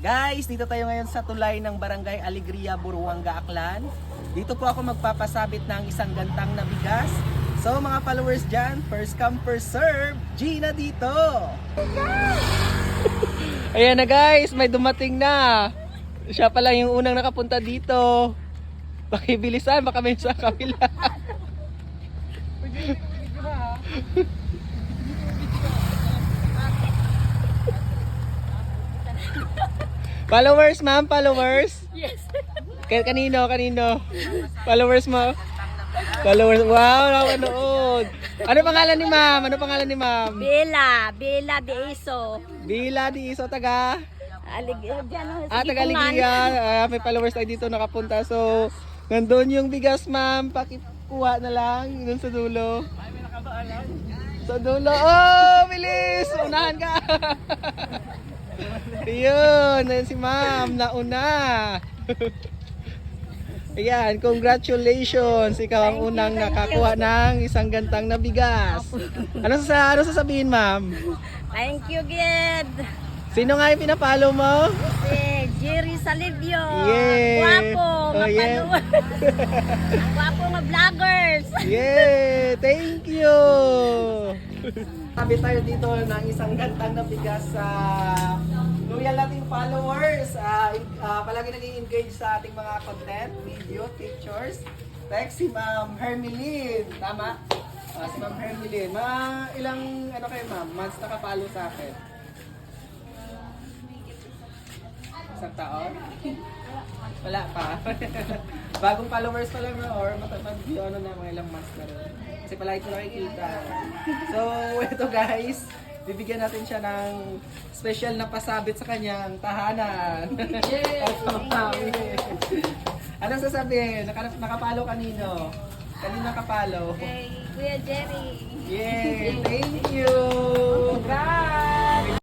Guys, dito tayo ngayon sa tulay ng Barangay Alegria, Buruanga, Aklan. Dito po ako magpapasabit ng isang gantang na bigas. So mga followers dyan, first come first serve, Gina dito! Ayan na guys, may dumating na. Siya pala yung unang nakapunta dito. Pakibilisan, baka may sa kabila. Followers, ma'am, followers. Yes. Kanino? Followers mo? Followers. Wow, nakanood. Ano pangalan ni ma'am? Bella de Iso. Bila di Iso, taga taga Ligipungan. Alegria. May followers tayo dito nakapunta. So, nandun yung bigas, ma'am. Pakikuha na lang dun sa dulo. Sa dulo. Oh, bilis! Unahan ka. Ayun, ayun si ma'am, nauna. Ayan, congratulations. Ikaw ang unang nakakuha ng isang gantang na bigas. Ano sasabihin, ma'am? Thank you, Gid. Sino nga yung pinapalo mo? Si Jerry Salivio. Yeah. Guwapo, Oh, yeah. mapanuwan. Ang guwapo nga vloggers. Yeah, thank you. Sabi tayo dito ng isang gantang na bigas sa loyal nating followers. Palagi nag-engage sa ating mga content, video, pictures. Text si Ma'am Hermeline. Tama? Si Ma'am Hermeline. Ilang kayo ma'am? Months nakapalo sa akin? Isang taon? Wala pa. Bagong followers pa lang or mag-view na mga ilang months na rin. Kasi palagi ko nakikita. So, ito guys, bibigyan natin siya ng special na pasabit sa kanyang tahanan. Anong sasabihin? Nakapalo kanino? Kanino nakapalo? Kay Kuya Jerry. Yeah!